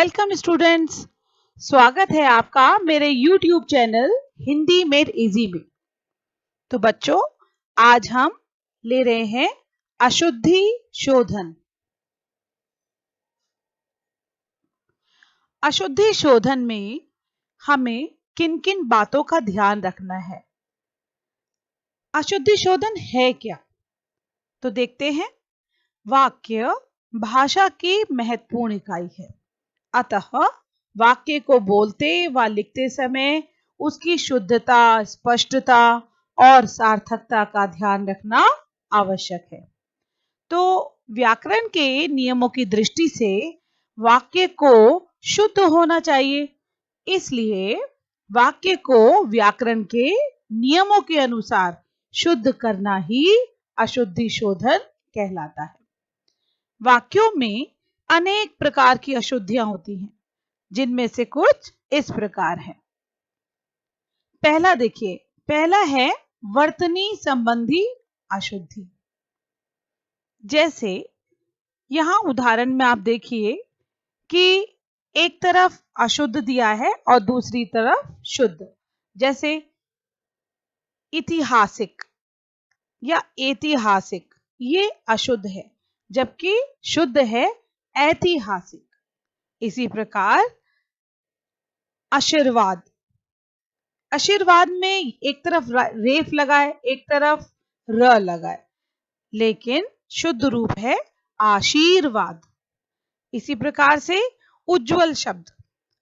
Welcome students. स्वागत है आपका मेरे YouTube channel Hindi made easy में। तो बच्चों, आज हम ले रहे हैं अशुद्धि शोधन। अशुद्धि शोधन में हमें किन किन बातों का ध्यान रखना है? अशुद्धि शोधन है क्या? तो देखते हैं। वाक्य भाषा की महत्वपूर्ण इकाई है, अतः वाक्य को बोलते व लिखते समय उसकी शुद्धता, स्पष्टता और सार्थकता का ध्यान रखना आवश्यक है। तो व्याकरण के नियमों की दृष्टि से वाक्य को शुद्ध होना चाहिए, इसलिए वाक्य को व्याकरण के नियमों के अनुसार शुद्ध करना ही अशुद्धि शोधन कहलाता है। वाक्यों में अनेक प्रकार की अशुद्धियां होती हैं, जिनमें से कुछ इस प्रकार है। पहला देखिए, पहला है वर्तनी संबंधी अशुद्धि। जैसे यहां उदाहरण में आप देखिए कि एक तरफ अशुद्ध दिया है और दूसरी तरफ शुद्ध। जैसे ऐतिहासिक या ऐतिहासिक, ये अशुद्ध है, जबकि शुद्ध है ऐतिहासिक। इसी प्रकार आशीर्वाद, आशीर्वाद में एक तरफ रेफ लगाए, एक तरफ र लगाए, लेकिन शुद्ध रूप है आशीर्वाद। इसी प्रकार से उज्जवल शब्द,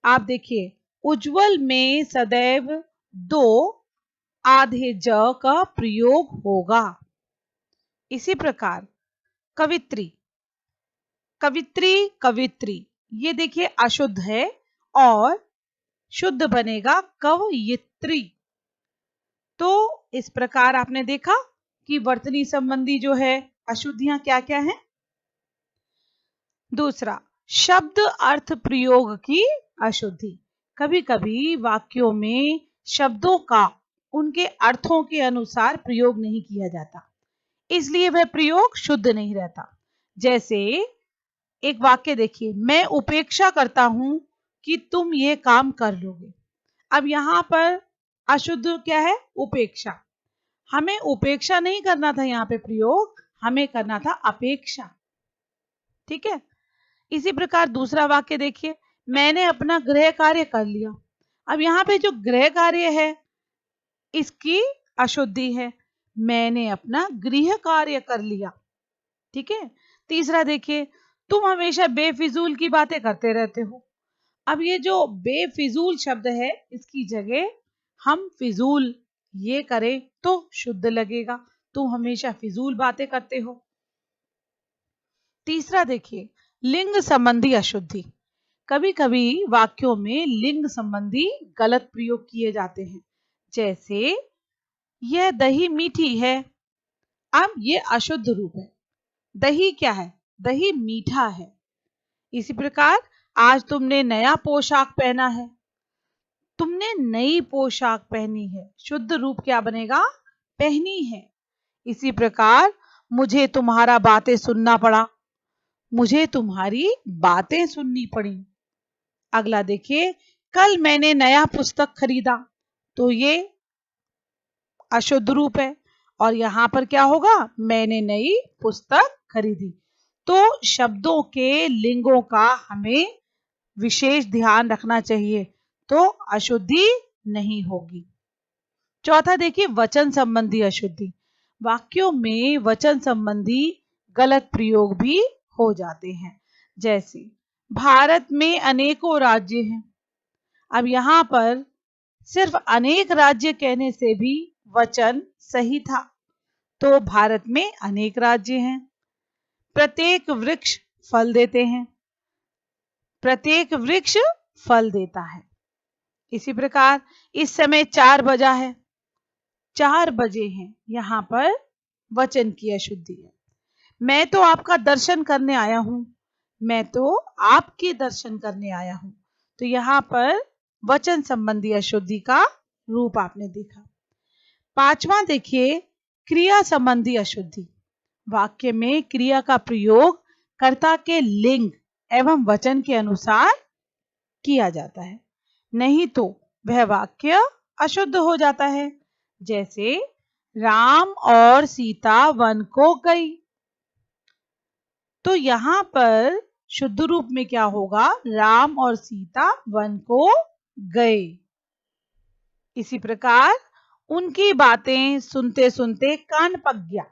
आप देखिए उज्जवल में सदैव दो आधे ज का प्रयोग होगा। इसी प्रकार कवित्री, कवित्री, कवित्री, ये देखिए अशुद्ध है और शुद्ध बनेगा कवयित्री। तो इस प्रकार आपने देखा कि वर्तनी संबंधी जो है अशुद्धियां क्या क्या हैं। दूसरा, शब्द अर्थ प्रयोग की अशुद्धि। कभी कभी वाक्यों में शब्दों का उनके अर्थों के अनुसार प्रयोग नहीं किया जाता, इसलिए वह प्रयोग शुद्ध नहीं रहता। जैसे एक वाक्य देखिए, मैं उपेक्षा करता हूं कि तुम ये काम कर लोगे। अब यहां पर अशुद्ध क्या है? उपेक्षा। हमें उपेक्षा नहीं करना था, यहां पे प्रयोग हमें करना था अपेक्षा। ठीक है। इसी प्रकार दूसरा वाक्य देखिए, मैंने अपना गृह कार्य कर लिया। अब यहां पे जो गृह कार्य है इसकी अशुद्धि है, मैंने अपना गृह कार्य कर लिया। ठीक है। तीसरा देखिए, तुम हमेशा बेफिजूल की बातें करते रहते हो। अब ये जो बेफिजूल शब्द है, इसकी जगह हम फिजूल ये करें तो शुद्ध लगेगा। तुम हमेशा फिजूल बातें करते हो। तीसरा देखिए, लिंग संबंधी अशुद्धि। कभी कभी वाक्यों में लिंग संबंधी गलत प्रयोग किए जाते हैं। जैसे यह दही मीठी है। अब ये अशुद्ध रूप है। दही क्या है? दही मीठा है। इसी प्रकार आज तुमने नया पोशाक पहना है। तुमने नई पोशाक पहनी है, शुद्ध रूप क्या बनेगा? पहनी है। इसी प्रकार मुझे तुम्हारा बातें सुनना पड़ा, मुझे तुम्हारी बातें सुननी पड़ी। अगला देखिए, कल मैंने नया पुस्तक खरीदा, तो ये अशुद्ध रूप है और यहां पर क्या होगा? मैंने नई पुस्तक खरीदी। तो शब्दों के लिंगों का हमें विशेष ध्यान रखना चाहिए, तो अशुद्धि नहीं होगी। चौथा देखिए, वचन संबंधी अशुद्धि। वाक्यों में वचन संबंधी गलत प्रयोग भी हो जाते हैं। जैसे भारत में अनेकों राज्य हैं। अब यहां पर सिर्फ अनेक राज्य कहने से भी वचन सही था, तो भारत में अनेक राज्य हैं। प्रत्येक वृक्ष फल देते हैं, प्रत्येक वृक्ष फल देता है। इसी प्रकार इस समय 4 बजा है, 4 बजे हैं, यहां पर वचन की अशुद्धि है। मैं तो आपका दर्शन करने आया हूं, मैं तो आपके दर्शन करने आया हूं। तो यहां पर वचन संबंधी अशुद्धि का रूप आपने देखा। पांचवा देखिए, क्रिया संबंधी अशुद्धि। वाक्य में क्रिया का प्रयोग कर्ता के लिंग एवं वचन के अनुसार किया जाता है, नहीं तो वह वाक्य अशुद्ध हो जाता है। जैसे राम और सीता वन को गई, तो यहाँ पर शुद्ध रूप में क्या होगा? राम और सीता वन को गए। इसी प्रकार उनकी बातें सुनते सुनते कान पक गया।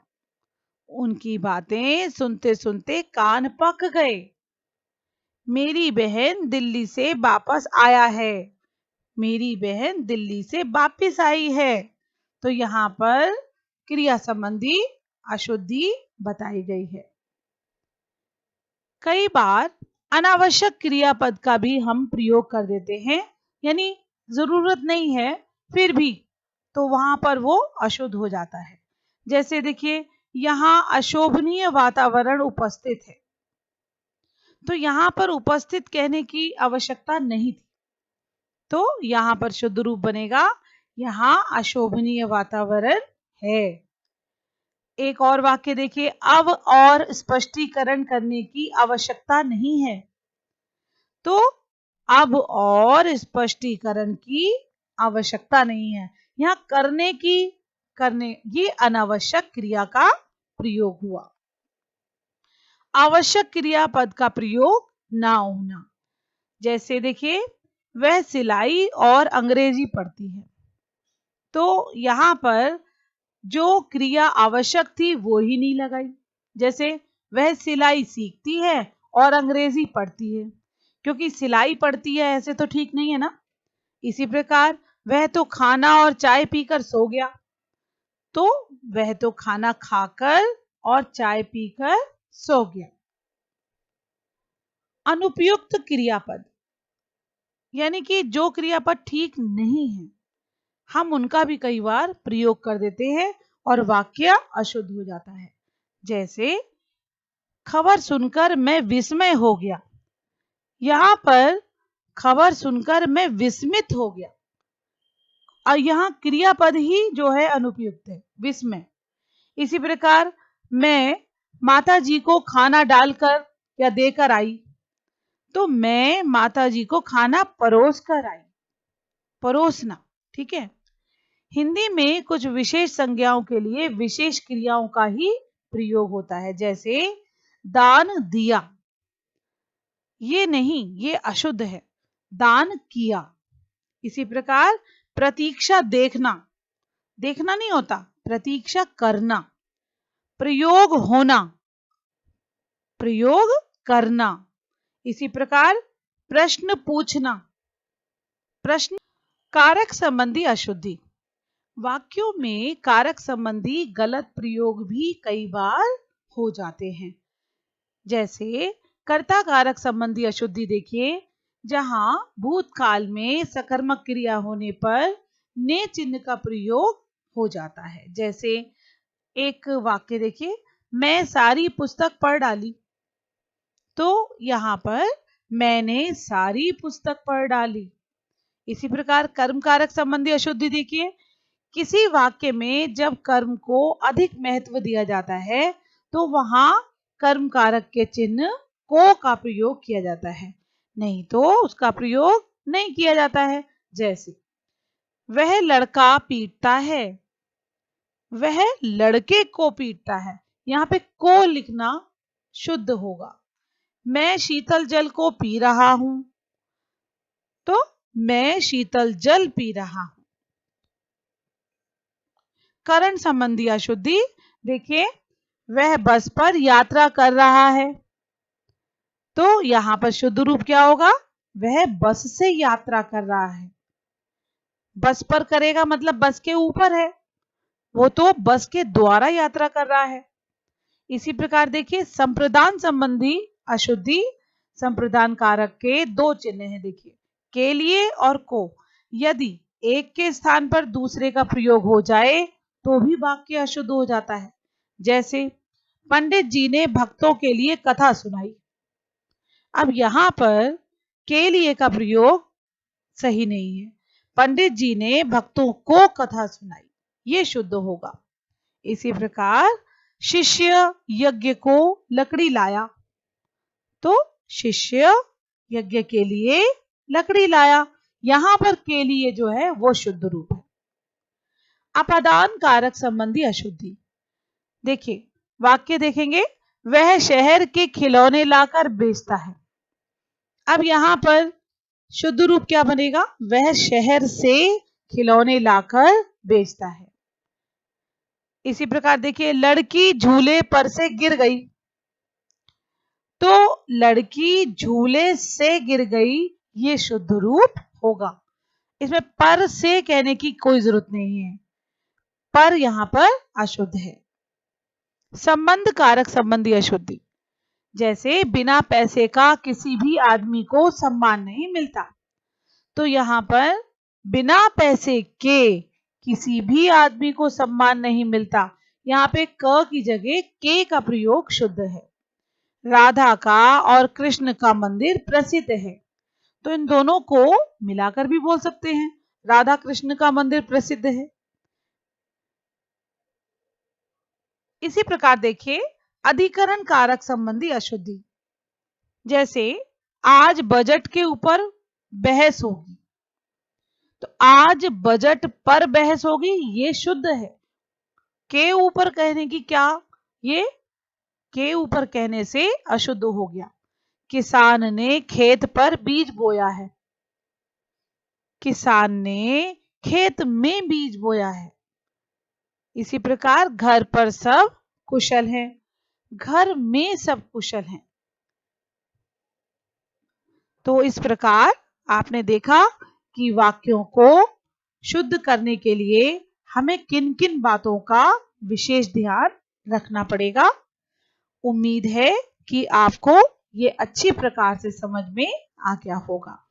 उनकी बातें सुनते सुनते कान पक गए। मेरी बहन दिल्ली से वापस आया है। मेरी बहन दिल्ली से वापस आई है। तो यहाँ पर क्रिया संबंधी अशुद्धि बताई गई है। कई बार अनावश्यक क्रियापद का भी हम प्रयोग कर देते हैं, यानी जरूरत नहीं है फिर भी, तो वहां पर वो अशुद्ध हो जाता है। जैसे देखिए, यहाँ अशोभनीय वातावरण उपस्थित है, तो यहाँ पर उपस्थित कहने की आवश्यकता नहीं थी, तो यहाँ पर शुद्ध रूप बनेगा यहाँ अशोभनीय वातावरण है। एक और वाक्य देखिए, अब और स्पष्टीकरण करने की आवश्यकता नहीं है, तो अब और स्पष्टीकरण की आवश्यकता नहीं है। यहाँ करने ये अनावश्यक क्रिया का प्रयोग हुआ। आवश्यक क्रियापद का प्रयोग ना होना, जैसे देखिए, वह सिलाई और अंग्रेजी पढ़ती है, तो यहाँ पर जो क्रिया आवश्यक थी वो ही नहीं लगाई। जैसे वह सिलाई सीखती है और अंग्रेजी पढ़ती है, क्योंकि सिलाई पढ़ती है ऐसे तो ठीक नहीं है ना। इसी प्रकार वह तो खाना और चाय पीकर सो गया, तो वह तो खाना खाकर और चाय पीकर सो गया। अनुपयुक्त क्रियापद, यानी कि जो क्रियापद ठीक नहीं है, हम उनका भी कई बार प्रयोग कर देते हैं और वाक्य अशुद्ध हो जाता है। जैसे खबर सुनकर मैं विस्मय हो गया, यहाँ पर खबर सुनकर मैं विस्मित हो गया, और यहाँ क्रियापद ही जो है अनुपयुक्त है, विस्मय। इसी प्रकार मैं माता जी को खाना डालकर या देकर आई, तो मैं माता जी को खाना परोस कर आई, परोसना, ठीक है। हिंदी में कुछ विशेष संज्ञाओं के लिए विशेष क्रियाओं का ही प्रयोग होता है। जैसे दान दिया, ये नहीं, ये अशुद्ध है, दान किया। इसी प्रकार प्रतीक्षा देखना, देखना नहीं होता, प्रतीक्षा करना। प्रयोग होना, प्रयोग करना। इसी प्रकार प्रश्न पूछना, प्रश्न। कारक संबंधी अशुद्धि, वाक्यों में कारक संबंधी गलत प्रयोग भी कई बार हो जाते हैं। जैसे कर्ता कारक संबंधी अशुद्धि देखिए, जहां भूतकाल में सकर्मक क्रिया होने पर ने चिन्ह का प्रयोग हो जाता है। जैसे एक वाक्य देखिए, मैं सारी पुस्तक पढ़ डाली, तो यहाँ पर मैंने सारी पुस्तक पढ़ डाली। इसी प्रकार कर्म कारक संबंधी अशुद्धि देखिए, किसी वाक्य में जब कर्म को अधिक महत्व दिया जाता है, तो वहां कर्म कारक के चिन्ह को का प्रयोग किया जाता है, नहीं तो उसका प्रयोग नहीं किया जाता है। जैसे वह लड़का पीटता है, वह लड़के को पीटता है, यहाँ पे को लिखना शुद्ध होगा। मैं शीतल जल को पी रहा हूं, तो मैं शीतल जल पी रहा हूं। करण संबंधी अशुद्धि देखिए, वह बस पर यात्रा कर रहा है, तो यहां पर शुद्ध रूप क्या होगा? वह बस से यात्रा कर रहा है। बस पर करेगा मतलब बस के ऊपर है, वो तो बस के द्वारा यात्रा कर रहा है। इसी प्रकार देखिए, संप्रदान संबंधी अशुद्धि, संप्रदान कारक के दो चिन्ह हैं, देखिए के लिए और को। यदि एक के स्थान पर दूसरे का प्रयोग हो जाए तो भी वाक्य अशुद्ध हो जाता है। जैसे पंडित जी ने भक्तों के लिए कथा सुनाई, अब यहां पर के लिए का प्रयोग सही नहीं है, पंडित जी ने भक्तों को कथा सुनाई, ये शुद्ध होगा। इसी प्रकार शिष्य यज्ञ को लकड़ी लाया, तो शिष्य यज्ञ के लिए लकड़ी लाया। यहां पर के लिए जो है वो शुद्ध रूप है। अपादान कारक संबंधी अशुद्धि। देखिए वाक्य देखेंगे, वह शहर के खिलौने लाकर बेचता है। अब यहां पर शुद्ध रूप क्या बनेगा? वह शहर से खिलौने लाकर बेचता है। इसी प्रकार देखिए, लड़की झूले पर से गिर गई। तो लड़की झूले से गिर गई, ये शुद्ध रूप होगा। इसमें पर से कहने की कोई जरूरत नहीं है, पर यहां पर अशुद्ध है। संबंध कारक संबंधी अशुद्धि। जैसे बिना पैसे का किसी भी आदमी को सम्मान नहीं मिलता। तो यहां पर बिना पैसे के किसी भी आदमी को सम्मान नहीं मिलता, यहां पे क की जगह के का प्रयोग शुद्ध है। राधा का और कृष्ण का मंदिर प्रसिद्ध है। तो इन दोनों को मिलाकर भी बोल सकते हैं, राधा कृष्ण का मंदिर प्रसिद्ध है। इसी प्रकार देखिए, अधिकरण कारक संबंधी अशुद्धि। जैसे आज बजट के ऊपर बहस होगी। तो आज बजट पर बहस होगी, ये शुद्ध है। के ऊपर कहने की क्या, ये के ऊपर कहने से अशुद्ध हो गया। किसान ने खेत पर बीज बोया है। किसान ने खेत में बीज बोया है। इसी प्रकार घर पर सब कुशल हैं। घर में सब कुशल हैं। तो इस प्रकार आपने देखा कि वाक्यों को शुद्ध करने के लिए हमें किन किन बातों का विशेष ध्यान रखना पड़ेगा। उम्मीद है कि आपको ये अच्छी प्रकार से समझ में आ गया होगा।